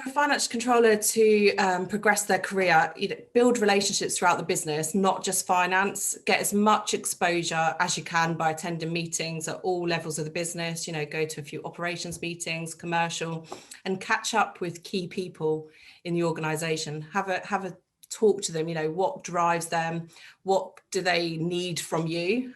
For a finance controller to progress their career, build relationships throughout the business, not just finance, get as much exposure as you can by attending meetings at all levels of the business, go to a few operations meetings, commercial, and catch up with key people in the organisation. Have a talk to them, what drives them, what do they need from you.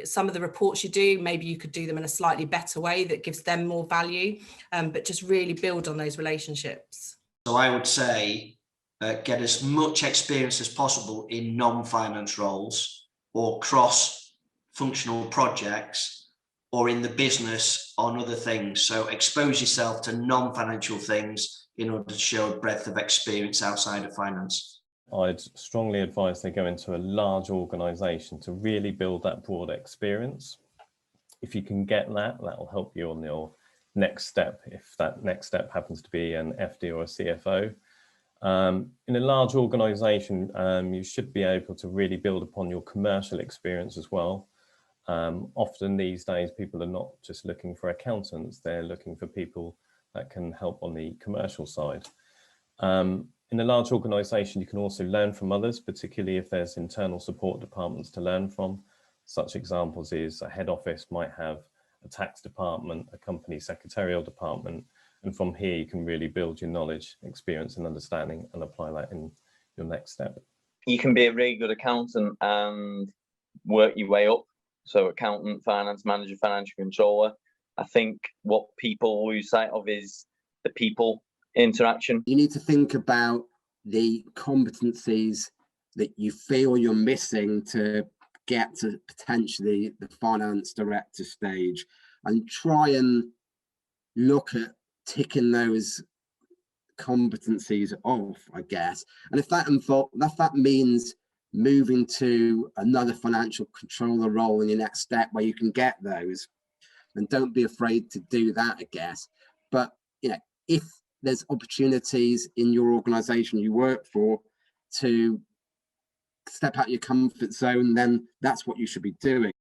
Some of the reports you do, maybe you could do them in a slightly better way that gives them more value, but just really build on those relationships. So I would say get as much experience as possible in non-finance roles or cross-functional projects or in the business on other things. So expose yourself to non-financial things in order to show a breadth of experience outside of finance. I'd strongly advise they go into a large organisation to really build that broad experience. If you can get that, that'll help you on your next step, if that next step happens to be an FD or a CFO. In a large organisation, you should be able to really build upon your commercial experience as well. Often these days, people are not just looking for accountants, they're looking for people that can help on the commercial side. In a large organisation, you can also learn from others, particularly if there's internal support departments to learn from. Such examples is a head office might have a tax department, a company secretarial department, and from here you can really build your knowledge, experience and understanding and apply that in your next step. You can be a really good accountant and work your way up. So accountant, finance manager, financial controller. I think what people lose sight of is the people interaction. You need to think about the competencies that you feel you're missing to get to potentially the finance director stage and try and look at ticking those competencies off, I guess. And if that means moving to another financial controller role in your next step where you can get those, then don't be afraid to do that, I guess. But if there's opportunities in your organization you work for to step out your comfort zone, then that's what you should be doing.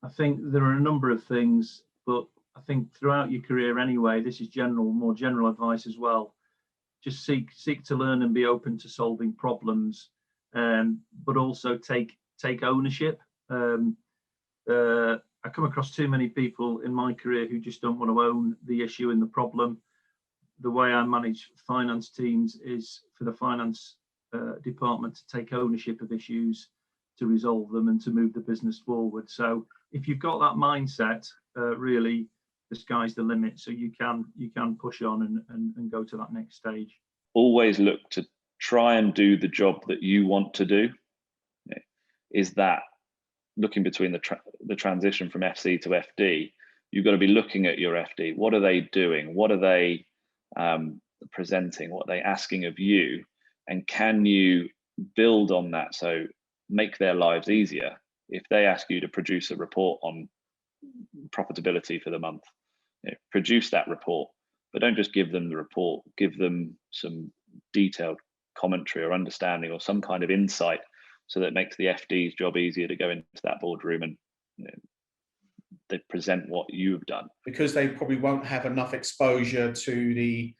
I think there are a number of things, but I think throughout your career anyway, this is more general advice as well. Just seek to learn and be open to solving problems, but also take ownership. I come across too many people in my career who just don't want to own the issue and the problem. The way I manage finance teams is for the finance department to take ownership of issues, to resolve them and to move the business forward. So if you've got that mindset, really the sky's the limit. So you can push on and go to that next stage. Always look to try and do the job that you want to do. Is that looking between the transition from FC to FD? You've got to be looking at your FD. What are they doing? What are they presenting? What are they asking of you? And can you build on that? So make their lives easier. If they ask you to produce a report on profitability for the month, produce that report, but don't just give them the report, give them some detailed commentary or understanding or some kind of insight, so that it makes the FD's job easier to go into that boardroom and they present what you've done. Because they probably won't have enough exposure to the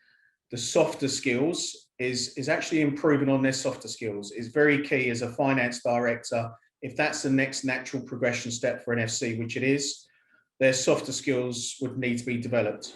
softer skills, is actually improving on their softer skills is very key as a finance director. If that's the next natural progression step for an FC, which it is, their softer skills would need to be developed.